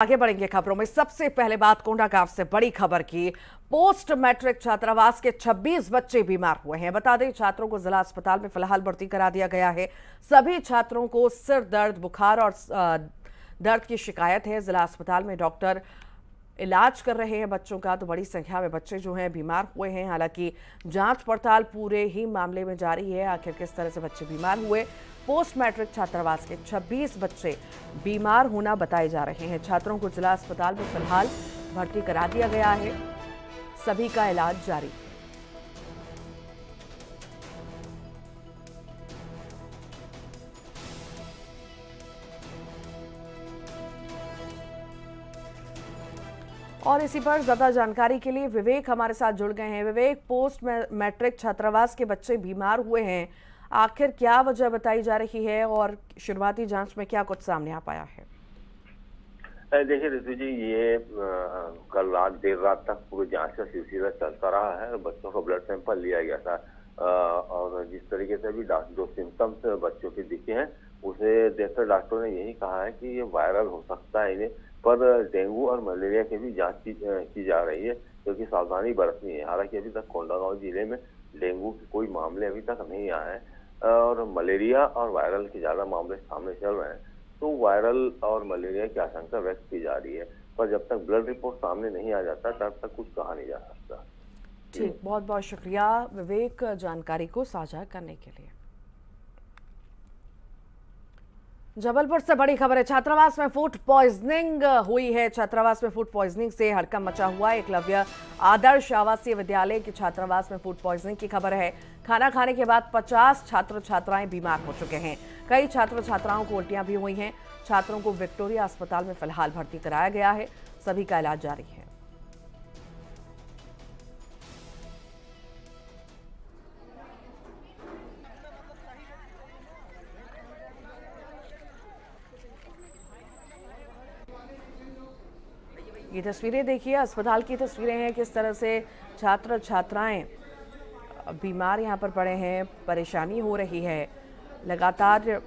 आगे बढ़ेंगे खबरों में। सबसे पहले बात कोंडागांव से बड़ी खबर की। पोस्ट मैट्रिक छात्रावास के 26 बच्चे बीमार हुए हैं। बता दें, छात्रों को जिला अस्पताल में फिलहाल भर्ती करा दिया गया है। सभी छात्रों को सिर दर्द, बुखार और दर्द की शिकायत है। जिला अस्पताल में डॉक्टर इलाज कर रहे हैं बच्चों का। तो बड़ी संख्या में बच्चे जो हैं बीमार हुए हैं। हालांकि जांच पड़ताल पूरे ही मामले में जारी है। आखिर किस तरह से बच्चे बीमार हुए। पोस्ट मैट्रिक छात्रावास के 26 बच्चे बीमार होना बताए जा रहे हैं। छात्रों को जिला अस्पताल में फिलहाल भर्ती करा दिया गया है। सभी का इलाज जारी। और इसी पर ज्यादा जानकारी के लिए विवेक हमारे साथ जुड़ गए हैं। विवेक, पोस्ट मैट्रिक छात्रावास के बच्चे बीमार हुए हैं, आखिर क्या वजह बताई जा रही है और शुरुआती जांच में क्या कुछ सामने आ पाया है? देखिए ऋतु जी, ये कल रात देर रात तक पूरी जांच का सिलसिला चलता रहा है। बच्चों का ब्लड सैंपल लिया गया था और जिस तरीके से भी जो सिम्टम्स बच्चों के दिखे हैं उसे देखकर डॉक्टरों ने यही कहा है कि ये वायरल हो सकता है इन्हें, पर डेंगू और मलेरिया की भी जांच की जा रही है, क्योंकि सावधानी बरतनी है। हालांकि अभी तक कोंडागांव जिले में डेंगू के कोई मामले अभी तक नहीं आए हैं और मलेरिया और वायरल के ज्यादा मामले सामने चल रहे हैं। तो वायरल और मलेरिया की आशंका व्यक्त की जा रही है, पर जब तक ब्लड रिपोर्ट सामने नहीं आ जाता तब तक कुछ कहा नहीं जा सकता। ठीक, बहुत बहुत शुक्रिया विवेक जानकारी को साझा करने के लिए। जबलपुर से बड़ी खबर है। छात्रावास में फूड पॉइजनिंग हुई है। छात्रावास में फूड पॉइजनिंग से हड़कंप मचा हुआ है। एकलव्य आदर्श आवासीय विद्यालय के छात्रावास में फूड पॉइजनिंग की खबर है। खाना खाने के बाद 50 छात्र छात्राएं बीमार हो चुके हैं। कई छात्र छात्राओं को उल्टियां भी हुई हैं। छात्रों को विक्टोरिया अस्पताल में फिलहाल भर्ती कराया गया है। सभी का इलाज जारी है। ये तस्वीरें देखिए, अस्पताल की तस्वीरें हैं। किस तरह से छात्र छात्राएं बीमार यहां पर पड़े हैं, परेशानी हो रही है, लगातार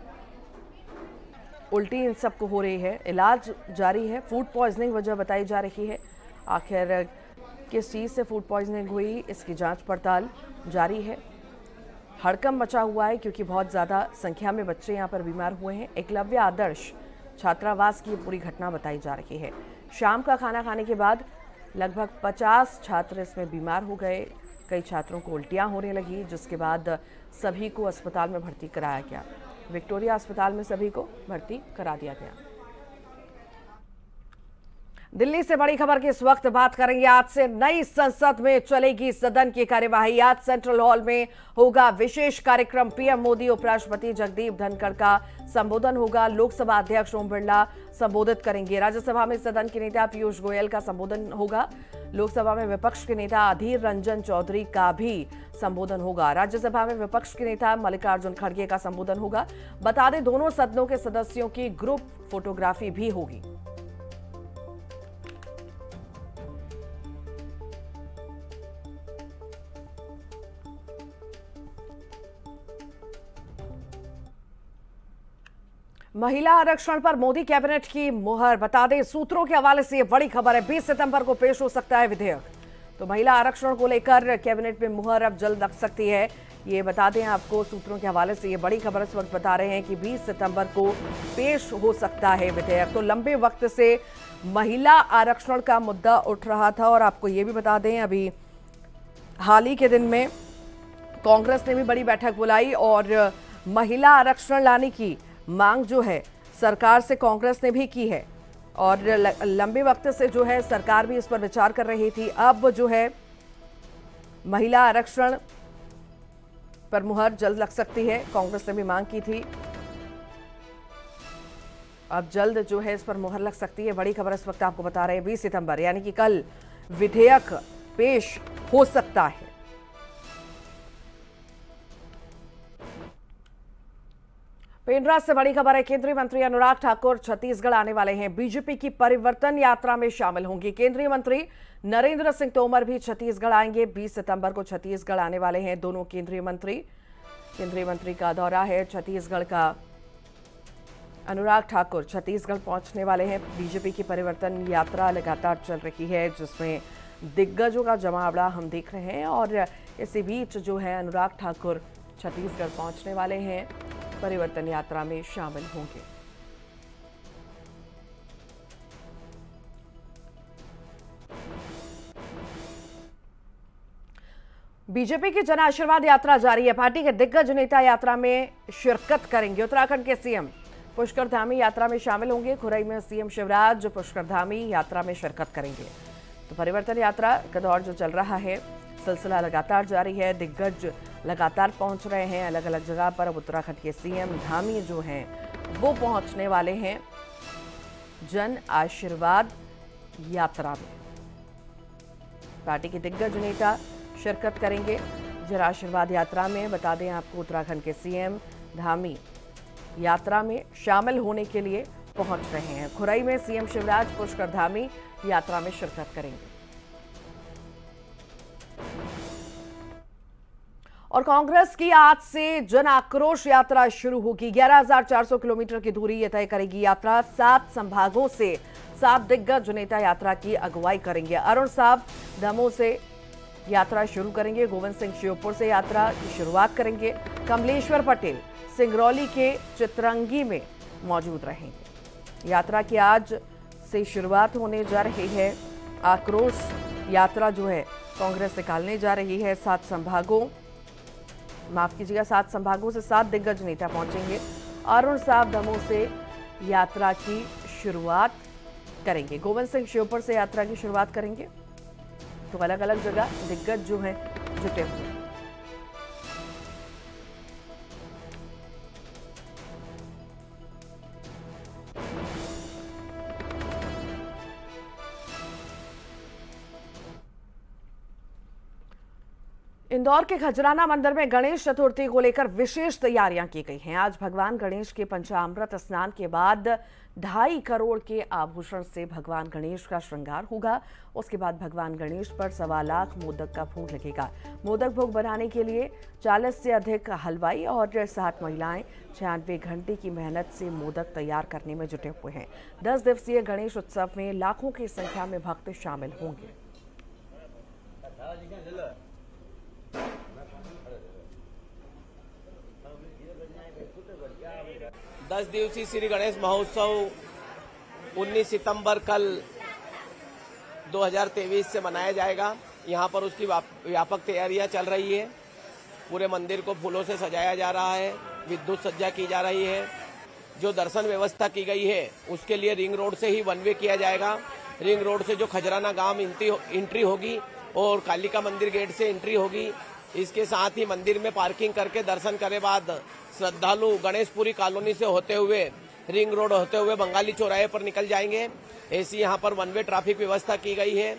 उल्टी इन सबको हो रही है। इलाज जारी है। फूड पॉइजनिंग वजह बताई जा रही है। आखिर किस चीज़ से फूड पॉइजनिंग हुई, इसकी जांच पड़ताल जारी है। हड़कंप मचा हुआ है क्योंकि बहुत ज़्यादा संख्या में बच्चे यहाँ पर बीमार हुए हैं। एकलव्य आदर्श छात्रावास की पूरी घटना बताई जा रही है। शाम का खाना खाने के बाद लगभग 50 छात्र इसमें बीमार हो गए। कई छात्रों को उल्टियां होने लगी, जिसके बाद सभी को अस्पताल में भर्ती कराया गया। विक्टोरिया अस्पताल में सभी को भर्ती करा दिया गया। दिल्ली से बड़ी खबर की इस वक्त बात करेंगे। आज से नई संसद में चलेगी सदन की कार्यवाही। आज सेंट्रल हॉल में होगा विशेष कार्यक्रम। पीएम मोदी, उपराष्ट्रपति जगदीप धनखड़ का संबोधन होगा। लोकसभा अध्यक्ष ओम बिरला संबोधित करेंगे। राज्यसभा में सदन के नेता पीयूष गोयल का संबोधन होगा। लोकसभा में विपक्ष के नेता अधीर रंजन चौधरी का भी संबोधन होगा। राज्यसभा में विपक्ष के नेता मल्लिकार्जुन खड़गे का संबोधन होगा। बता दें, दोनों सदनों के सदस्यों की ग्रुप फोटोग्राफी भी होगी। महिला आरक्षण पर मोदी कैबिनेट की मुहर। बता दें, सूत्रों के हवाले से ये बड़ी खबर है। 20 सितंबर को पेश हो सकता है विधेयक। तो महिला आरक्षण को लेकर कैबिनेट में मुहर अब जल्द लग सकती है। ये बता दें आपको, सूत्रों के हवाले से ये बड़ी खबर इस वक्त बता रहे हैं कि 20 सितंबर को पेश हो सकता है विधेयक। तो लंबे वक्त से महिला आरक्षण का मुद्दा उठ रहा था और आपको ये भी बता दें, अभी हाल ही के दिन में कांग्रेस ने भी बड़ी बैठक बुलाई और महिला आरक्षण लाने की मांग जो है सरकार से कांग्रेस ने भी की है और लंबे वक्त से जो है सरकार भी इस पर विचार कर रही थी। अब जो है महिला आरक्षण पर मुहर जल्द लग सकती है। कांग्रेस ने भी मांग की थी, अब जल्द जो है इस पर मुहर लग सकती है। बड़ी खबर इस वक्त आपको बता रहे हैं, 20 सितंबर यानी कि कल विधेयक पेश हो सकता है। पेंड्रा से बड़ी खबर है। केंद्रीय मंत्री अनुराग ठाकुर छत्तीसगढ़ आने वाले हैं। बीजेपी की परिवर्तन यात्रा में शामिल होंगी। केंद्रीय मंत्री नरेंद्र सिंह तोमर भी छत्तीसगढ़ आएंगे। 20 सितंबर को छत्तीसगढ़ आने वाले हैं दोनों केंद्रीय मंत्री का दौरा है छत्तीसगढ़ का। अनुराग ठाकुर छत्तीसगढ़ पहुंचने वाले हैं। बीजेपी की परिवर्तन यात्रा लगातार चल रही है, जिसमें दिग्गजों का जमावड़ा हम देख रहे हैं और इसी बीच जो है अनुराग ठाकुर छत्तीसगढ़ पहुंचने वाले हैं, परिवर्तन यात्रा में शामिल होंगे। बीजेपी की जन आशीर्वाद यात्रा जारी है। पार्टी के दिग्गज नेता यात्रा में शिरकत करेंगे। उत्तराखंड के सीएम पुष्कर धामी यात्रा में शामिल होंगे। खुरई में सीएम शिवराज पुष्कर धामी यात्रा में शिरकत करेंगे। तो परिवर्तन यात्रा का दौर जो चल रहा है, सिलसिला लगातार जारी है। दिग्गज लगातार पहुंच रहे हैं अलग अलग जगह पर। अब उत्तराखंड के सीएम धामी जो हैं वो पहुंचने वाले हैं जन आशीर्वाद यात्रा में। पार्टी के दिग्गज नेता शिरकत करेंगे जन आशीर्वाद यात्रा में। बता दें आपको, उत्तराखंड के सीएम धामी यात्रा में शामिल होने के लिए पहुंच रहे हैं। खुरई में सीएम शिवराज पुष्कर धामी यात्रा में शिरकत करेंगे। और कांग्रेस की आज से जन आक्रोश यात्रा शुरू होगी। 11,400 किलोमीटर की दूरी ये तय करेगी यात्रा। 7 संभागों से 7 दिग्गज नेता यात्रा की अगुवाई करेंगे। अरुण साव दमोह से यात्रा शुरू करेंगे। गोविंद सिंह श्योपुर से यात्रा की शुरुआत करेंगे। कमलेश्वर पटेल सिंगरौली के चितरंगी में मौजूद रहेंगे। यात्रा की आज से शुरुआत होने जा रही है। आक्रोश यात्रा जो है कांग्रेस निकालने जा रही है। 7 संभागों से 7 दिग्गज नेता पहुंचेंगे। अरुण साव दमोह से यात्रा की शुरुआत करेंगे। गोविंद सिंह श्योपुर से यात्रा की शुरुआत करेंगे। तो अलग अलग जगह दिग्गज जो हैं जुटे हुए हैं। इंदौर के खजराना मंदिर में गणेश चतुर्थी को लेकर विशेष तैयारियां की गई हैं। आज भगवान गणेश के पंचामृत स्नान के बाद 2.5 करोड़ के आभूषण से भगवान गणेश का श्रृंगार होगा। उसके बाद भगवान गणेश पर 1.25 लाख मोदक का भोग लगेगा। मोदक भोग बनाने के लिए 40 से अधिक हलवाई और 7 महिलाएं 96 घंटे की मेहनत से मोदक तैयार करने में जुटे हुए हैं। 10 दिवसीय गणेश उत्सव में लाखों की संख्या में भक्त शामिल होंगे। 10 दिवसीय श्री गणेश महोत्सव 19 सितंबर कल 2023 से मनाया जाएगा। यहाँ पर उसकी व्यापक तैयारियां चल रही है। पूरे मंदिर को फूलों से सजाया जा रहा है, विद्युत सज्जा की जा रही है। जो दर्शन व्यवस्था की गई है उसके लिए रिंग रोड से ही 1 वे किया जाएगा। रिंग रोड से जो खजराना गांव एंट्री होगी और कालिका मंदिर गेट से एंट्री होगी। इसके साथ ही मंदिर में पार्किंग करके दर्शन करे बाद श्रद्धालु गणेशपुरी कॉलोनी से होते हुए रिंग रोड होते हुए बंगाली चौराहे पर निकल जाएंगे। ऐसी यहाँ पर 1 वे ट्रैफिक व्यवस्था की गई है।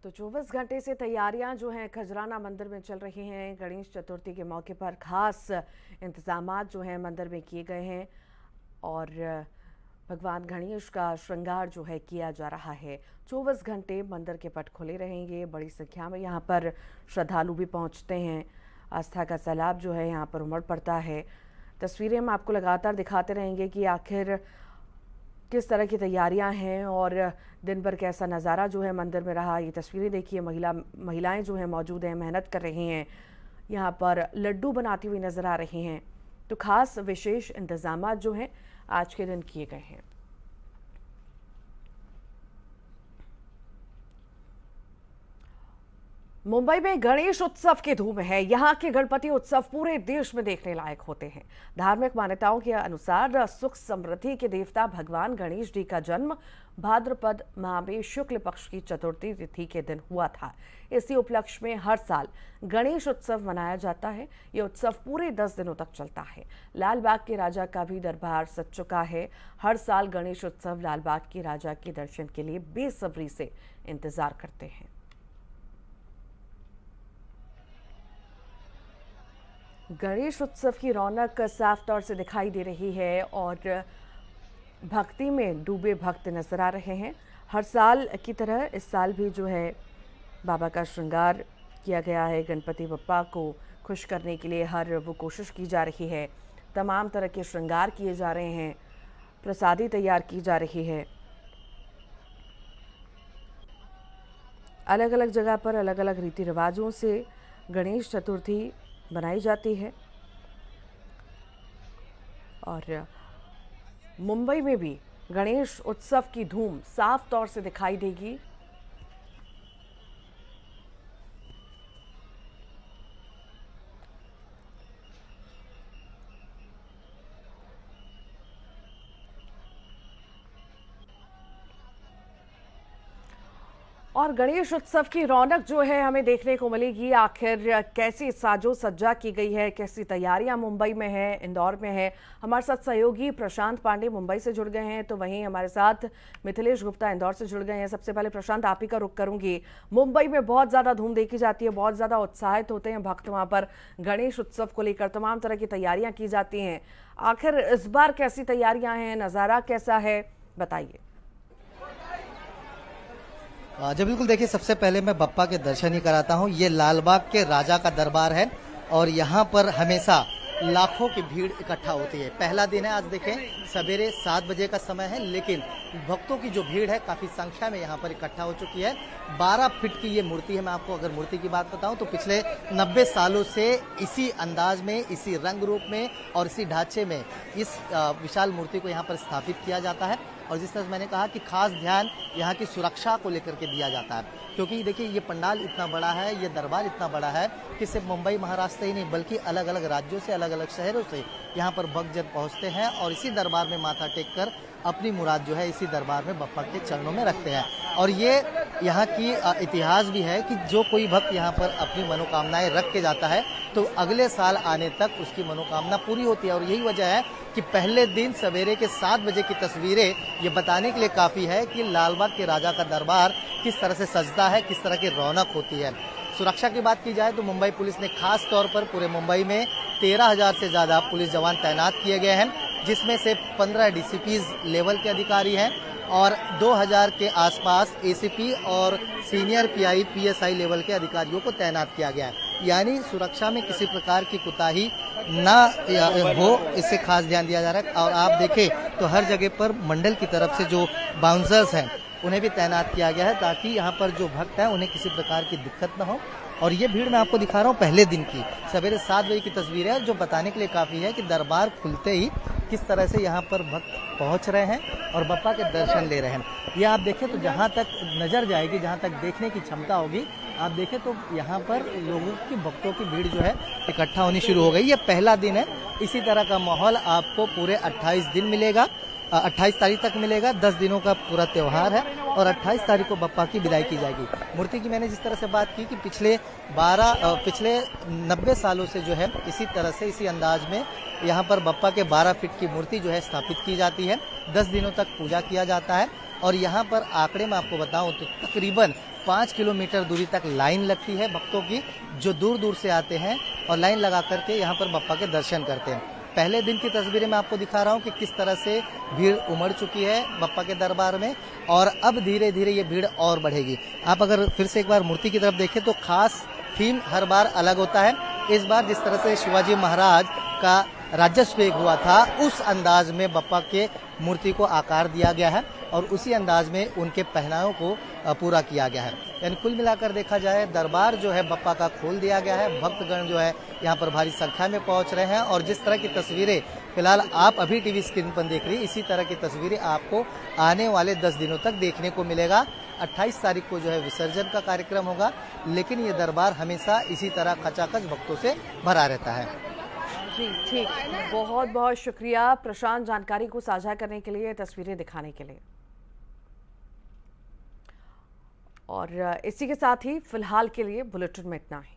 तो 24 घंटे से तैयारियां जो हैं खजराना मंदिर में चल रही हैं। गणेश चतुर्थी के मौके पर खास इंतजामात जो हैं मंदिर में किए गए हैं और भगवान गणेश का श्रृंगार जो है किया जा रहा है। 24 घंटे मंदिर के पट खुले रहेंगे। बड़ी संख्या में यहाँ पर श्रद्धालु भी पहुँचते हैं। आस्था का सैलाब जो है यहाँ पर उमड़ पड़ता है। तस्वीरें हम आपको लगातार दिखाते रहेंगे कि आखिर किस तरह की तैयारियां हैं और दिन भर कैसा नज़ारा जो है मंदिर में रहा। ये तस्वीरें देखिए, महिलाएं जो हैं मौजूद हैं, मेहनत कर रही हैं, यहाँ पर लड्डू बनाती हुई नज़र आ रही हैं। तो खास विशेष इंतजामात जो हैं आज के दिन किए गए हैं। मुंबई में गणेश उत्सव की धूम है। यहाँ के गणपति उत्सव पूरे देश में देखने लायक होते हैं। धार्मिक मान्यताओं के अनुसार सुख समृद्धि के देवता भगवान गणेश जी का जन्म भाद्रपद माह में शुक्ल पक्ष की चतुर्थी तिथि के दिन हुआ था। इसी उपलक्ष्य में हर साल गणेश उत्सव मनाया जाता है। ये उत्सव पूरे 10 दिनों तक चलता है। लालबाग के राजा का भी दरबार सज चुका है। हर साल गणेश उत्सव लालबाग के राजा के दर्शन के लिए बेसब्री से इंतजार करते हैं। गणेश उत्सव की रौनक साफ तौर से दिखाई दे रही है और भक्ति में डूबे भक्त नजर आ रहे हैं। हर साल की तरह इस साल भी जो है बाबा का श्रृंगार किया गया है। गणपति बप्पा को खुश करने के लिए हर वो कोशिश की जा रही है। तमाम तरह के श्रृंगार किए जा रहे हैं, प्रसादी तैयार की जा रही है। अलग अलग जगह पर अलग अलग रीति रिवाजों से गणेश चतुर्थी बनाई जाती है और मुंबई में भी गणेश उत्सव की धूम साफ तौर से दिखाई देगी। और गणेश उत्सव की रौनक जो है हमें देखने को मिलेगी। आखिर कैसी साजो सज्जा की गई है, कैसी तैयारियां मुंबई में है, इंदौर में है। हमारे साथ सहयोगी प्रशांत पांडे मुंबई से जुड़ गए हैं, तो वहीं हमारे साथ मिथिलेश गुप्ता इंदौर से जुड़ गए हैं। सबसे पहले प्रशांत, आप ही का रुख करूंगी। मुंबई में बहुत ज्यादा धूम देखी जाती है, बहुत ज्यादा उत्साहित होते हैं भक्त वहां पर गणेश उत्सव को लेकर, तमाम तरह की तैयारियां की जाती हैं। आखिर इस बार कैसी तैयारियां हैं, नजारा कैसा है, बताइए। जी बिल्कुल, देखिए सबसे पहले मैं बप्पा के दर्शन ही कराता हूँ। ये लालबाग के राजा का दरबार है और यहाँ पर हमेशा लाखों की भीड़ इकट्ठा होती है। पहला दिन है, आज देखें सवेरे 7 बजे का समय है, लेकिन भक्तों की जो भीड़ है काफ़ी संख्या में यहाँ पर इकट्ठा हो चुकी है। 12 फीट की ये मूर्ति है। मैं आपको अगर मूर्ति की बात बताऊं तो पिछले 90 सालों से इसी अंदाज में, इसी रंग रूप में और इसी ढांचे में इस विशाल मूर्ति को यहाँ पर स्थापित किया जाता है। और जिस तरह से मैंने कहा कि खास ध्यान यहाँ की सुरक्षा को लेकर के दिया जाता है, क्योंकि देखिए ये पंडाल इतना बड़ा है, ये दरबार इतना बड़ा है कि सिर्फ मुंबई महाराष्ट्र ही नहीं बल्कि अलग अलग राज्यों से, अलग अलग शहरों से यहाँ पर भक्तजन पहुँचते हैं और इसी दरबार में माथा टेक कर अपनी मुराद जो है इसी दरबार में बप्पा के चरणों में रखते हैं। और ये यहाँ की इतिहास भी है कि जो कोई भक्त यहाँ पर अपनी मनोकामनाएं रख के जाता है तो अगले साल आने तक उसकी मनोकामना पूरी होती है। और यही वजह है कि पहले दिन सवेरे के 7 बजे की तस्वीरें ये बताने के लिए काफ़ी है कि लालबाग के राजा का दरबार किस तरह से सजता है, किस तरह की रौनक होती है। सुरक्षा की बात की जाए तो मुंबई पुलिस ने खास तौर पर पूरे मुंबई में 13,000 से ज़्यादा पुलिस जवान तैनात किए गए हैं, जिसमें से 15 डीसीपीज लेवल के अधिकारी हैं और 2000 के आसपास एसीपी और सीनियर पीआई पीएसआई लेवल के अधिकारियों को तैनात किया गया है। यानी सुरक्षा में किसी प्रकार की कुताही ना हो, इससे खास ध्यान दिया जा रहा है। और आप देखें तो हर जगह पर मंडल की तरफ से जो बाउंसर्स हैं उन्हें भी तैनात किया गया है ताकि यहाँ पर जो भक्त हैं उन्हें किसी प्रकार की दिक्कत न हो। और ये भीड़ मैं आपको दिखा रहा हूँ पहले दिन की, सवेरे 7 बजे की तस्वीर है, जो बताने के लिए काफ़ी है कि दरबार खुलते ही किस तरह से यहाँ पर भक्त पहुँच रहे हैं और बप्पा के दर्शन ले रहे हैं। ये आप देखें तो जहाँ तक नज़र जाएगी, जहाँ तक देखने की क्षमता होगी, आप देखें तो यहाँ पर लोगों की, भक्तों की भीड़ जो है इकट्ठा होनी शुरू हो गई। ये पहला दिन है, इसी तरह का माहौल आपको पूरे 28 दिन मिलेगा, 28 तारीख तक मिलेगा। 10 दिनों का पूरा त्यौहार है और 28 तारीख को बप्पा की विदाई की जाएगी। मूर्ति की मैंने जिस तरह से बात की कि पिछले 90 सालों से जो है इसी तरह से, इसी अंदाज में यहाँ पर बप्पा के 12 फीट की मूर्ति जो है स्थापित की जाती है। 10 दिनों तक पूजा किया जाता है और यहाँ पर आंकड़े में आपको बताऊं तो तकरीबन 5 किलोमीटर दूरी तक लाइन लगती है भक्तों की, जो दूर दूर से आते हैं और लाइन लगा करके यहाँ पर बप्पा के दर्शन करते हैं। पहले दिन की तस्वीरें मैं आपको दिखा रहा हूँ कि किस तरह से भीड़ उमड़ चुकी है बप्पा के दरबार में और अब धीरे धीरे ये भीड़ और बढ़ेगी। आप अगर फिर से एक बार मूर्ति की तरफ देखें तो खास थीम हर बार अलग होता है। इस बार जिस तरह से शिवाजी महाराज का राज्याभिषेक हुआ था उस अंदाज में बप्पा के मूर्ति को आकार दिया गया है और उसी अंदाज में उनके पहनावों को पूरा किया गया है। यानी कुल मिलाकर देखा जाए दरबार जो है बप्पा का खोल दिया गया है। भक्तगण जो है यहाँ पर भारी संख्या में पहुँच रहे हैं और जिस तरह की तस्वीरें फिलहाल आप अभी टीवी स्क्रीन पर देख रही है, इसी तरह की तस्वीरें आपको आने वाले 10 दिनों तक देखने को मिलेगा। 28 तारीख को जो है विसर्जन का कार्यक्रम होगा, लेकिन ये दरबार हमेशा इसी तरह खचाखच भक्तों से भरा रहता है। जी ठीक, बहुत बहुत शुक्रिया प्रशांत जानकारी को साझा करने के लिए, तस्वीरें दिखाने के लिए। और इसी के साथ ही फिलहाल के लिए बुलेटिन में इतना ही।